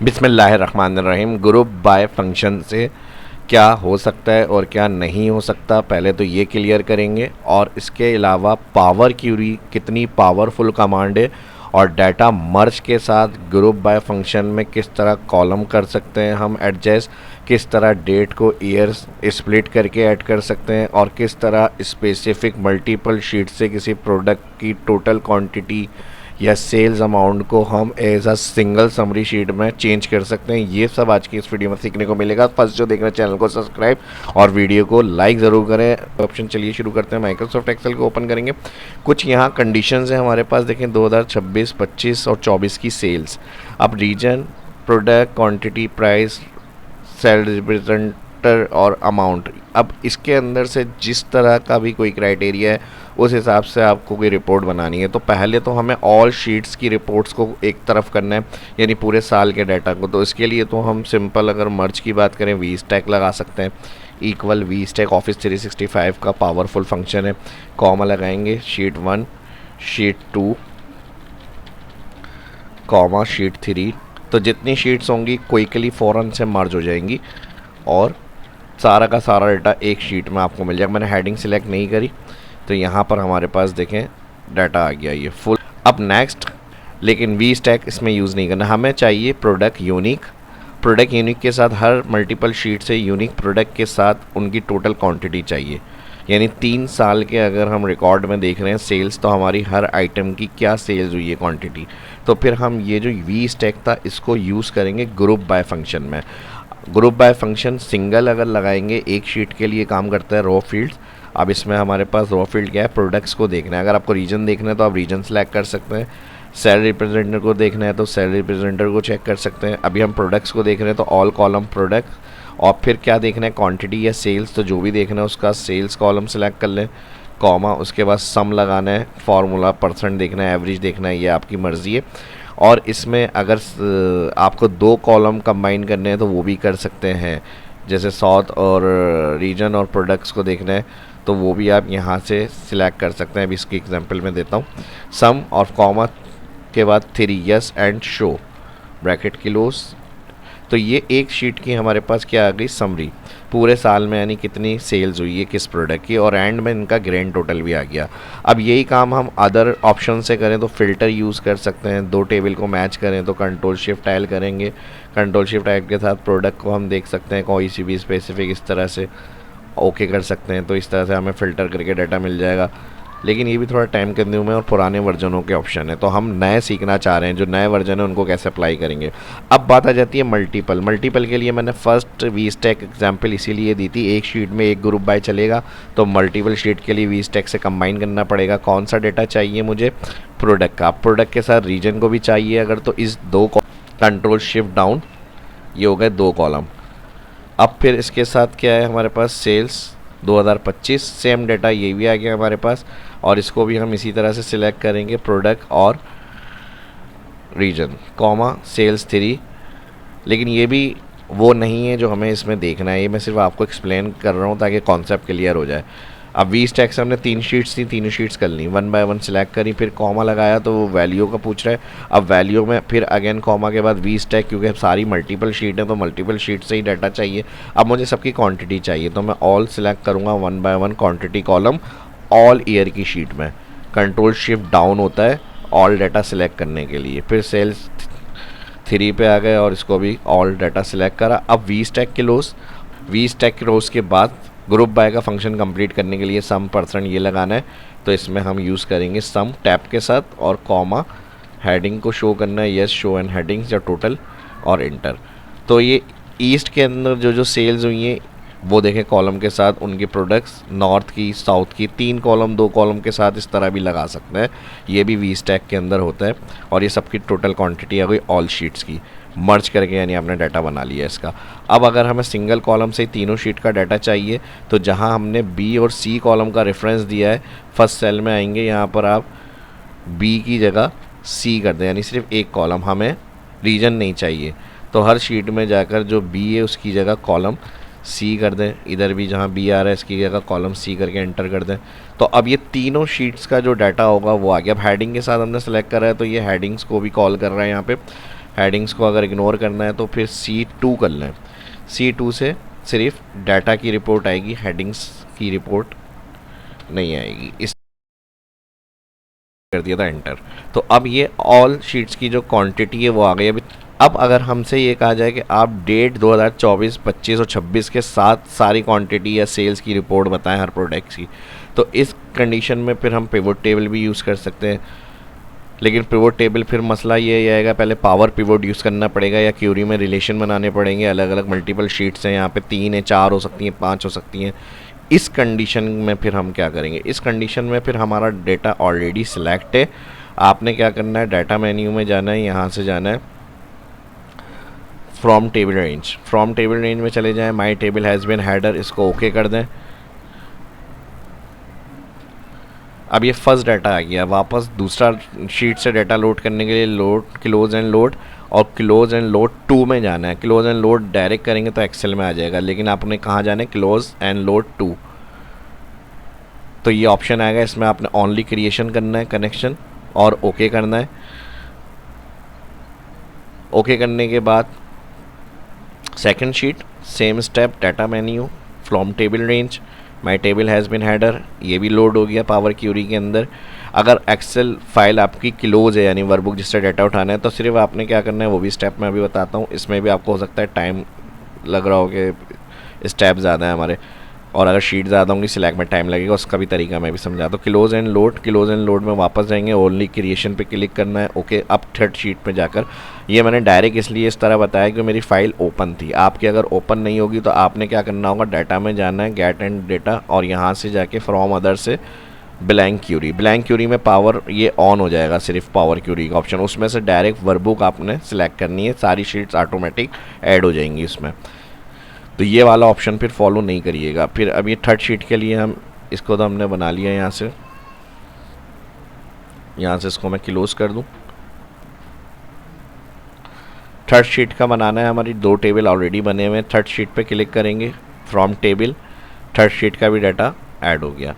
बिस्मिल्लाहिर्रहमानिर्रहीम। Group by function से क्या हो सकता है और क्या नहीं हो सकता, पहले तो ये क्लियर करेंगे। और इसके अलावा पावर क्यूरी कितनी पावरफुल कमांड है और डाटा मर्ज के साथ ग्रुप बाय फंक्शन में किस तरह कॉलम कर सकते हैं हम एडजस्ट, किस तरह डेट को ईयर स्प्लिट करके ऐड कर सकते हैं और किस तरह स्पेसिफिक मल्टीपल शीट से किसी प्रोडक्ट की टोटल क्वांटिटी या सेल्स अमाउंट को हम as a single summary sheet में चेंज कर सकते हैं। ये सब आज की इस वीडियो में सीखने को मिलेगा। फर्स्ट जो देख रहे हैं चैनल को सब्सक्राइब और वीडियो को लाइक ज़रूर करें। ऑप्शन चलिए शुरू करते हैं। माइक्रोसॉफ्ट एक्सेल को ओपन करेंगे। कुछ यहाँ कंडीशंस हैं हमारे पास, देखें 2026, 25 और 24 की सेल्स। अब region, product, quantity, price, sale representative और अमाउंट। अब इसके अंदर से जिस तरह का भी कोई क्राइटेरिया है उस हिसाब से आपको कोई रिपोर्ट बनानी है। तो पहले तो हमें ऑल शीट्स की रिपोर्ट्स को एक तरफ करना है, यानी पूरे साल के डाटा को। तो इसके लिए तो हम सिंपल अगर मर्ज की बात करें वी स्टैक लगा सकते हैं, इक्वल वी स्टैक ऑफिस 365 का पावरफुल फंक्शन है। कॉमा लगाएंगे शीट 1, शीट 2, कॉमा शीट 3। तो जितनी शीट्स होंगी क्विकली फ़ौरन से मर्ज हो जाएंगी और सारा का सारा डाटा एक शीट में आपको मिल जाएगा। मैंने हेडिंग सिलेक्ट नहीं करी तो यहाँ पर हमारे पास देखें डाटा आ गया ये फुल। अब नेक्स्ट, लेकिन वी स्टैक इसमें यूज़ नहीं करना, हमें चाहिए प्रोडक्ट यूनिक। प्रोडक्ट यूनिक के साथ हर मल्टीपल शीट से यूनिक प्रोडक्ट के साथ उनकी टोटल क्वांटिटी चाहिए। यानी 3 साल के अगर हम रिकॉर्ड में देख रहे हैं सेल्स, तो हमारी हर आइटम की क्या सेल्स हुई है क्वांटिटी। तो फिर हम ये जो वी स्टैक था इसको यूज़ करेंगे ग्रुप बाय फंक्शन में। ग्रुप बाय फंक्शन सिंगल अगर लगाएंगे एक शीट के लिए काम करता है रॉ फील्ड्स। अब इसमें हमारे पास रॉ फील्ड क्या है, प्रोडक्ट्स को देखना है। अगर आपको रीजन देखना है तो आप रीजन सेलेक्ट कर सकते हैं। सेल रिप्रेजेंटर को देखना है तो सेल रिप्रेजेंटर को चेक कर सकते हैं। अभी हम प्रोडक्ट्स को देख रहे हैं तो ऑल कॉलम प्रोडक्ट। और फिर क्या देखना है, क्वांटिटी या सेल्स, तो जो भी देखना है उसका सेल्स कॉलम सेलेक्ट कर लें। कॉमा, उसके बाद सम लगाना है, फार्मूला परसेंट देखना है, एवरेज देखना है, ये आपकी मर्ज़ी है। और इसमें अगर आपको 2 कॉलम कंबाइन करने हैं तो वो भी कर सकते हैं, जैसे साउथ और रीजन और प्रोडक्ट्स को देखना है तो वो भी आप यहाँ से सिलेक्ट कर सकते हैं। अभी इसकी एग्जांपल में देता हूँ। सम और कॉमा के बाद 3 yes and show bracket close. तो ये एक शीट की हमारे पास क्या आ गई, समरी पूरे साल में, यानी कितनी सेल्स हुई है किस प्रोडक्ट की, और एंड में इनका ग्रैंड टोटल भी आ गया। अब यही काम हम अदर ऑप्शन से करें तो फ़िल्टर यूज़ कर सकते हैं। 2 टेबल को मैच करें तो कंट्रोल शिफ्ट एल करेंगे। कंट्रोल शिफ्ट एल के साथ प्रोडक्ट को हम देख सकते हैं कोई सी भी स्पेसिफिक, इस तरह से ओके कर सकते हैं। तो इस तरह से हमें फ़िल्टर करके डाटा मिल जाएगा। लेकिन ये भी थोड़ा टाइम कंज्यूम है और पुराने वर्जनों के ऑप्शन है, तो हम नए सीखना चाह रहे हैं। जो नए वर्जन है उनको कैसे अप्लाई करेंगे। अब बात आ जाती है मल्टीपल। मल्टीपल के लिए मैंने फर्स्ट वी स्टैक एग्जाम्पल इसीलिए दी थी, एक शीट में एक ग्रुप बाय चलेगा। तो मल्टीपल शीट के लिए वी स्टैक से कंबाइन करना पड़ेगा। कौन सा डाटा चाहिए मुझे, प्रोडक्ट का। प्रोडक्ट के साथ रीजन को भी चाहिए अगर, तो इस 2 कंट्रोल शिफ्ट डाउन, ये हो गए 2 कॉलम। अब फिर इसके साथ क्या है हमारे पास, सेल्स 2025, सेम डाटा ये भी आ गया हमारे पास। और इसको भी हम इसी तरह से सिलेक्ट करेंगे, प्रोडक्ट और रीजन, कॉमा सेल्स 3। लेकिन ये भी वो नहीं है जो हमें इसमें देखना है, ये मैं सिर्फ आपको एक्सप्लेन कर रहा हूँ ताकि कॉन्सेप्ट क्लियर हो जाए। अब वी स्टैक से हमने 3 शीट्स थी, तीनों शीट्स कर ली, 1 बाय 1 सिलेक्ट करी, फिर कॉमा लगाया तो वो वैल्यू का पूछ रहा है। अब वैल्यू में फिर अगेन कॉमा के बाद वी स्टैक, क्योंकि सारी मल्टीपल शीट है तो मल्टीपल शीट से ही डाटा चाहिए। अब मुझे सबकी क्वांटिटी चाहिए तो मैं ऑल सिलेक्ट करूँगा, 1 by 1 quantity column all year की शीट में। कंट्रोल शिफ्ट डाउन होता है ऑल डाटा सिलेक्ट करने के लिए। फिर सेल्स 3 पे आ गए और इसको भी ऑल डाटा सिलेक्ट करा। अब V stack close. V stack close के बाद ग्रुप बाय का फंक्शन कंप्लीट करने के लिए सम परसेंट ये लगाना है, तो इसमें हम यूज़ करेंगे सम टैप के साथ और कॉमा, हेडिंग को शो करना है, यस शो एंड हेडिंग्स या टोटल, और इंटर। तो ये ईस्ट के अंदर जो सेल्स हुई हैं वो देखें कॉलम के साथ उनके प्रोडक्ट्स, नॉर्थ की, साउथ की, 3 कॉलम 2 कॉलम के साथ इस तरह भी लगा सकते हैं। ये भी वी स्टैक के अंदर होता है। और ये सबकी टोटल क्वांटिटी आ गई ऑल शीट्स की, मर्ज करके, यानी आपने डाटा बना लिया इसका। अब अगर हमें सिंगल कॉलम से तीनों शीट का डाटा चाहिए तो जहां हमने बी और सी कॉलम का रेफरेंस दिया है, फर्स्ट सेल में आएंगे, यहाँ पर आप बी की जगह सी कर दें, यानी सिर्फ एक कॉलम, हमें रीजन नहीं चाहिए। तो हर शीट में जाकर जो बी है उसकी जगह कॉलम सी कर दें। इधर भी जहाँ बी आ रहा है इसकी जगह कॉलम सी करके एंटर कर दें। तो अब ये तीनों शीट्स का जो डाटा होगा वो आ गया। अब हेडिंग के साथ हमने सेलेक्ट करा है तो ये हेडिंग्स को भी कॉल कर रहा है यहाँ पे। हेडिंग्स को अगर इग्नोर करना है तो फिर C2 कर लें। C2 से सिर्फ डाटा की रिपोर्ट आएगी, हेडिंग्स की रिपोर्ट नहीं आएगी। इस कर दिया था एंटर। तो अब ये ऑल शीट्स की जो क्वांटिटी है वो आ गई। अब अगर हमसे ये कहा जाए कि आप डेट 2024, 25 और 26 के साथ सारी क्वांटिटी या सेल्स की रिपोर्ट बताएं हर प्रोडक्ट की, तो इस कंडीशन में फिर हम पिवोट टेबल भी यूज़ कर सकते हैं। लेकिन पिवोट टेबल फिर मसला ये आएगा, पहले पावर पिवोट यूज़ करना पड़ेगा या क्यूरी में रिलेशन बनाने पड़ेंगे। अलग अलग मल्टीपल शीट्स हैं, यहाँ पे 3 है, 4 हो सकती हैं, 5 हो सकती हैं। इस कंडीशन में फिर हम क्या करेंगे, इस कंडीशन में फिर हमारा डेटा ऑलरेडी सिलेक्ट है। आपने क्या करना है, डाटा मेन्यू में जाना है, यहाँ से जाना है from table range. From table range में चले जाएं, my table has been header, इसको ओके कर दें। अब ये फर्स्ट डाटा आ गया। वापस दूसरा शीट से डाटा लोड करने के लिए लोड क्लोज एंड लोड और क्लोज एंड लोड 2 में जाना है। क्लोज एंड लोड डायरेक्ट करेंगे तो एक्सेल में आ जाएगा, लेकिन आपने कहाँ जाना है, क्लोज एंड लोड 2। तो ये ऑप्शन आएगा, इसमें आपने ओनली क्रिएशन करना है कनेक्शन और ओके करना है। ओके करने के बाद second sheet same step, data menu, from table range, my table has been header, ये भी लोड हो गया पावर क्यूरी के अंदर। अगर एक्सेल फाइल आपकी क्लोज है यानी वर्कबुक जिससे डाटा उठाना है, तो सिर्फ आपने क्या करना है वो भी स्टेप मैं अभी बताता हूँ। इसमें भी आपको हो सकता है टाइम लग रहा हो कि स्टेप ज़्यादा है हमारे, और अगर शीट ज़्यादा होंगी सिलेक्ट में टाइम लगेगा, उसका भी तरीका मैं भी समझाता हूँ। Close and load, close and load में वापस जाएंगे, ओनली क्रिएशन पे क्लिक करना है, ओके। अब थर्ड शीट पे जाकर, ये मैंने डायरेक्ट इसलिए इस तरह बताया कि मेरी फाइल ओपन थी। आपकी अगर ओपन नहीं होगी तो आपने क्या करना होगा, डाटा में जाना है, गेट एंड डेटा, और यहाँ से जाके फ्रॉम अदर से ब्लैंक क्यूरी। ब्लैंक क्यूरी में पावर ये ऑन हो जाएगा, सिर्फ पावर क्यूरी का ऑप्शन, उसमें से डायरेक्ट वर्कबुक आपने सेलेक्ट करनी है, सारी शीट्स ऑटोमेटिक ऐड हो जाएंगी उसमें। तो ये वाला ऑप्शन फिर फॉलो नहीं करिएगा। फिर अब ये थर्ड शीट के लिए हम इसको तो हमने बना लिया, यहाँ से इसको मैं क्लोज कर दूँ। थर्ड शीट का बनाना है, हमारी 2 टेबल ऑलरेडी बने हुए हैं। थर्ड शीट पे क्लिक करेंगे, फ्रॉम टेबल, थर्ड शीट का भी डाटा ऐड हो गया।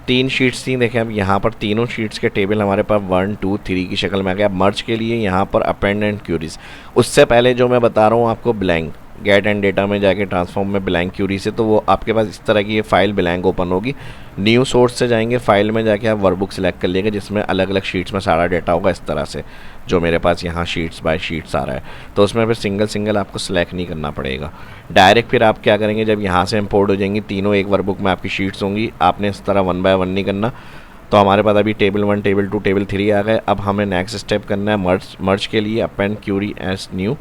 3 शीट्स थी, देखें अब यहाँ पर तीनों शीट्स के टेबल हमारे पास 1, 2, 3 की शक्ल में आ गया। मर्ज के लिए यहाँ पर अपेंड एंड क्यूरीज, उससे पहले जो मैं बता रहा हूँ आपको ब्लैंक, गेट एंड डेटा में जाके ट्रांसफॉर्म में ब्लैंक क्यूरी से, तो वो आपके पास इस तरह की ये फाइल ब्लैंक ओपन होगी। न्यू सोर्स से जाएंगे, फाइल में जाके आप वर्कबुक सेलेक्ट कर लेंगे जिसमें अलग अलग शीट्स में सारा डेटा होगा, इस तरह से जो मेरे पास यहाँ शीट्स बाय शीट्स आ रहा है। तो उसमें फिर सिंगल सिंगल आपको सेलेक्ट नहीं करना पड़ेगा, डायरेक्ट फिर आप क्या करेंगे, जब यहाँ से इंपोर्ट हो जाएंगी तीनों एक वर्कबुक में आपकी शीट्स होंगी, आपने इस तरह 1 बाय 1 नहीं करना। तो हमारे पास अभी टेबल 1, टेबल 2, टेबल 3 आ गए। अब हमें नेक्स्ट स्टेप करना है मर्ज के लिए अपेंड क्यूरी एज न्यू।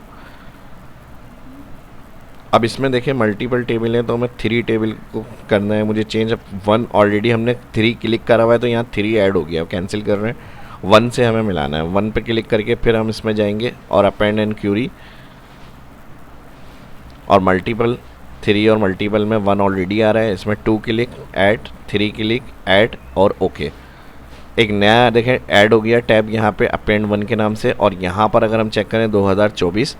अब इसमें देखिए मल्टीपल टेबल है, तो हमें 3 टेबल को करना है मुझे चेंज। अब 1 ऑलरेडी हमने 3 क्लिक करा हुआ है तो यहाँ 3 ऐड हो गया, कैंसिल कर रहे हैं, 1 से हमें मिलाना है। 1 पे क्लिक करके फिर हम इसमें जाएंगे और अपेंड एंड क्यूरी, और मल्टीपल 3 और मल्टीपल में 1 ऑलरेडी आ रहा है, इसमें 2 क्लिक ऐड, 3 क्लिक ऐड और ओके। एक नया देखें ऐड हो गया टैब यहाँ पे अपेंड 1 के नाम से। और यहाँ पर अगर हम चेक करें 2024,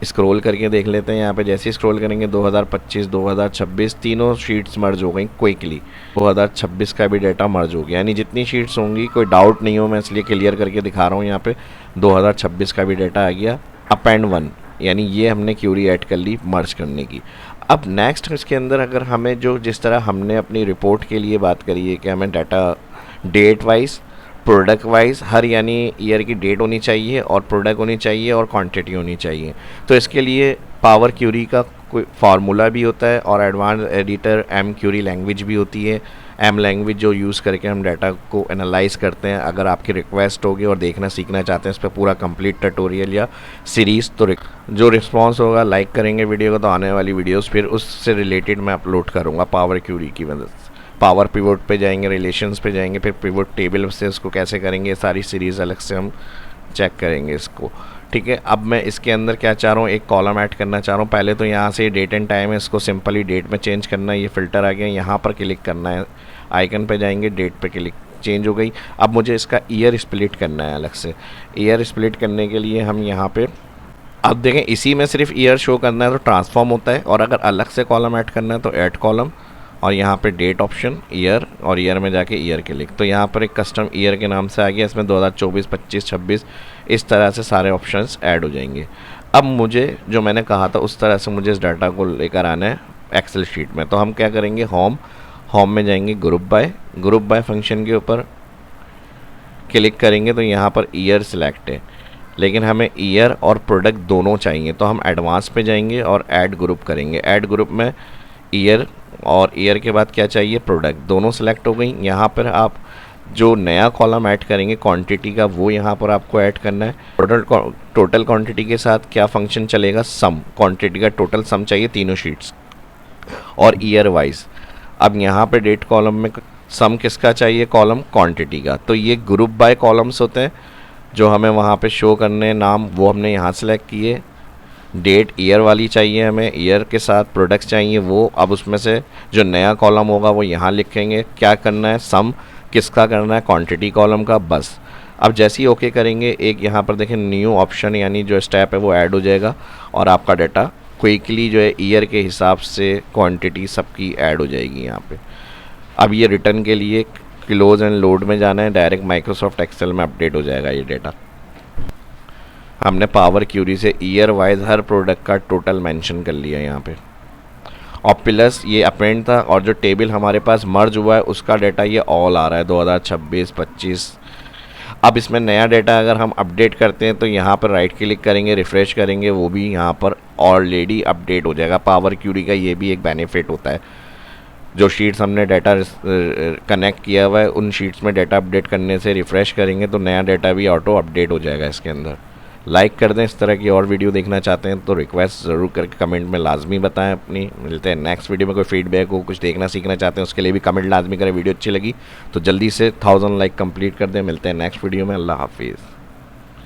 स्क्रॉल करके देख लेते हैं। यहाँ पे जैसे ही स्क्रॉल करेंगे 2025, 2026 तीनों शीट्स मर्ज हो गई क्विकली। 2026 का भी डाटा मर्ज हो गया, यानी जितनी शीट्स होंगी, कोई डाउट नहीं हो, मैं इसलिए क्लियर करके दिखा रहा हूँ। यहाँ पे 2026 का भी डाटा आ गया अपेंड 1, यानी ये हमने क्यूरी ऐड कर ली मर्ज करने की। अब नेक्स्ट इसके अंदर अगर हमें जो जिस तरह हमने अपनी रिपोर्ट के लिए बात करी है कि हमें data date wise, product wise, हर यानी ईयर की डेट होनी चाहिए और प्रोडक्ट होनी चाहिए और क्वांटिटी होनी चाहिए। तो इसके लिए पावर क्यूरी का कोई फार्मूला भी होता है और advance editor M query language भी होती है। एम लैंग्वेज जो यूज़ करके हम डाटा को एनालाइज करते हैं। अगर आपकी रिक्वेस्ट होगी और देखना सीखना चाहते हैं इस पर पूरा कंप्लीट ट्यूटोरियल या सीरीज़, तो जो रिस्पॉन्स होगा लाइक करेंगे वीडियो को, तो आने वाली वीडियोस फिर उससे रिलेटेड मैं अपलोड करूँगा पावर क्यूरी की मदद से। पावर पिवोट पे जाएंगे, रिलेशंस पे जाएंगे, फिर पिवोट टेबल से उसको कैसे करेंगे, सारी सीरीज़ अलग से हम चेक करेंगे इसको। ठीक है, अब मैं इसके अंदर क्या चाह रहा हूँ, एक कॉलम ऐड करना चाह रहा हूँ। पहले तो यहाँ से डेट एंड टाइम है, इसको सिंपली डेट में चेंज करना है। ये फ़िल्टर आ गया, यहाँ पर क्लिक करना है, आइकन पे जाएंगे, डेट पे क्लिक, चेंज हो गई। अब मुझे इसका ईयर स्प्लिट करना है अलग से। ईयर स्प्लिट करने के लिए हम यहाँ पे, अब देखें इसी में सिर्फ ईयर शो करना है तो ट्रांसफॉर्म होता है, और अगर अलग से कॉलम ऐड करना है तो ऐड कॉलम, और यहाँ पे डेट ऑप्शन, ईयर, और ईयर में जाके ईयर क्लिक, तो यहाँ पर एक कस्टम ईयर के नाम से आ गया, इसमें 2024, 25, 26 इस तरह से सारे ऑप्शंस ऐड हो जाएंगे। अब मुझे जो मैंने कहा था उस तरह से मुझे इस डाटा को लेकर आना है एक्सेल शीट में। तो हम क्या करेंगे, होम में जाएंगे, ग्रुप बाय फंक्शन के ऊपर क्लिक करेंगे तो यहाँ पर ईयर सिलेक्ट है, लेकिन हमें ईयर और प्रोडक्ट दोनों चाहिए। तो हम एडवांस पे जाएंगे और ऐड ग्रुप करेंगे। ऐड ग्रुप में ईयर और ईयर के बाद क्या चाहिए, प्रोडक्ट, दोनों सेलेक्ट हो गई। यहाँ पर आप जो नया कॉलम ऐड करेंगे क्वांटिटी का, वो यहाँ पर आपको ऐड करना है। टोटल क्वांटिटी के साथ क्या फंक्शन चलेगा, सम, क्वांटिटी का टोटल सम चाहिए तीनों शीट्स और ईयर वाइज। अब यहाँ पे डेट कॉलम में सम किसका चाहिए, कॉलम क्वांटिटी का। तो ये ग्रुप बाय कॉलम्स होते हैं जो हमें वहाँ पे शो करने नाम, वो हमने यहाँ सेलेक्ट किए। डेट ईयर वाली चाहिए हमें, ईयर के साथ प्रोडक्ट्स चाहिए वो। अब उसमें से जो नया कॉलम होगा वो यहाँ लिखेंगे। क्या करना है, सम किसका करना है, क्वांटिटी कॉलम का, बस। अब जैसे ही ओके करेंगे एक यहाँ पर देखें न्यू ऑप्शन यानी जो स्टेप है वो ऐड हो जाएगा और आपका डाटा क्विकली जो है ईयर के हिसाब से क्वांटिटी सबकी ऐड हो जाएगी यहाँ पे। अब ये रिटर्न के लिए क्लोज एंड लोड में जाना है, डायरेक्ट माइक्रोसॉफ्ट एक्सेल में अपडेट हो जाएगा ये डेटा। हमने पावर क्यूरी से ईयर वाइज हर प्रोडक्ट का टोटल मेंशन कर लिया यहाँ पे, और प्लस ये अपेंड था और जो टेबल हमारे पास मर्ज हुआ है उसका डाटा ये ऑल आ रहा है 2026, 25। अब इसमें नया डाटा अगर हम अपडेट करते हैं तो यहाँ पर राइट क्लिक करेंगे, रिफ़्रेश करेंगे, वो भी यहाँ पर ऑलरेडी अपडेट हो जाएगा। पावर क्यूरी का ये भी एक बेनिफिट होता है, जो शीट्स हमने डाटा कनेक्ट किया हुआ है उन शीट्स में डाटा अपडेट करने से रिफ़्रेश करेंगे तो नया डाटा भी ऑटो अपडेट हो जाएगा इसके अंदर। लाइक कर दें, इस तरह की और वीडियो देखना चाहते हैं तो रिक्वेस्ट ज़रूर करके कमेंट में लाजमी बताएं अपनी। मिलते हैं नेक्स्ट वीडियो में। कोई फीडबैक हो, कुछ देखना सीखना चाहते हैं उसके लिए भी कमेंट लाजमी करें। वीडियो अच्छी लगी तो जल्दी से 1000 लाइक कंप्लीट कर दें। मिलते हैं नेक्स्ट वीडियो में। अल्लाह हाफिज़।